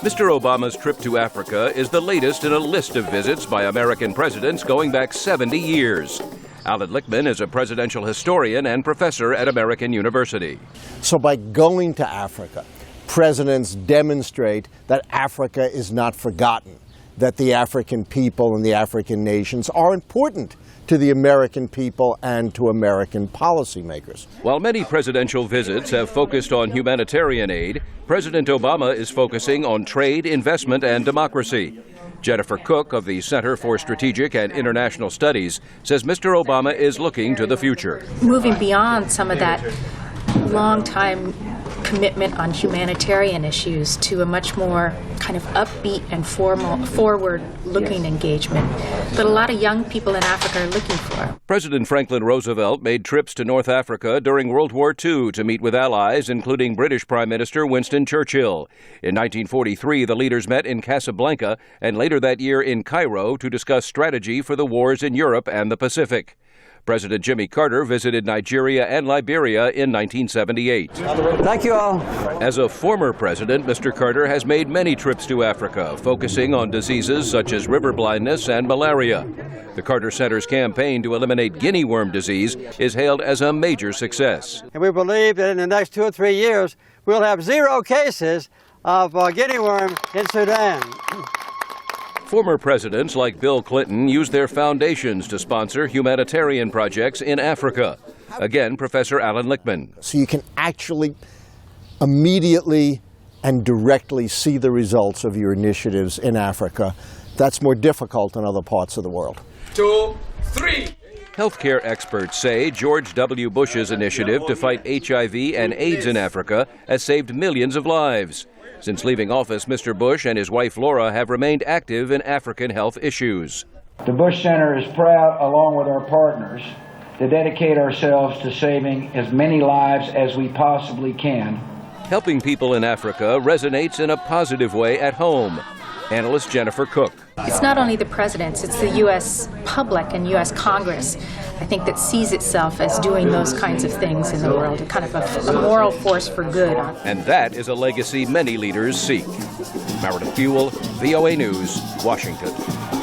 Mr. Obama's trip to Africa is the latest in a list of visits by American presidents going back 70 years. Alan Lichtman is a presidential historian and professor at American University. So by going to Africa, presidents demonstrate that Africa is not forgotten, that the African people and the African nations are important to the American people and to American policymakers. While many presidential visits have focused on humanitarian aid, President Obama is focusing on trade, investment, and democracy. Jennifer Cooke of the Center for Strategic and International Studies says Mr. Obama is looking to the future. Moving beyond some of that long-time commitment on humanitarian issues to a much more kind of upbeat and forward-looking engagement that a lot of young people in Africa are looking for. President Franklin Roosevelt made trips to North Africa during World War II to meet with allies, including British Prime Minister Winston Churchill. In 1943, the leaders met in Casablanca and later that year in Cairo to discuss strategy for the wars in Europe and the Pacific. President Jimmy Carter visited Nigeria and Liberia in 1978. Thank you all. As a former president, Mr. Carter has made many trips to Africa, focusing on diseases such as river blindness and malaria. The Carter Center's campaign to eliminate guinea worm disease is hailed as a major success. And we believe that in the next 2 or 3 years, we'll have 0 cases of guinea worm in Sudan. Former presidents like Bill Clinton used their foundations to sponsor humanitarian projects in Africa. Again, Professor Alan Lichtman. So you can actually immediately and directly see the results of your initiatives in Africa. That's more difficult in other parts of the world. 2, 3. Healthcare experts say George W. Bush's initiative to fight HIV and AIDS in Africa has saved millions of lives. Since leaving office, Mr. Bush and his wife Laura have remained active in African health issues. The Bush Center is proud, along with our partners, to dedicate ourselves to saving as many lives as we possibly can. Helping people in Africa resonates in a positive way at home. Analyst Jennifer Cooke. It's not only the presidents, it's the U.S. public and U.S. Congress, I think, that sees itself as doing those kinds of things in the world, a kind of a moral force for good. And that is a legacy many leaders seek. Meredith Buel, VOA News, Washington.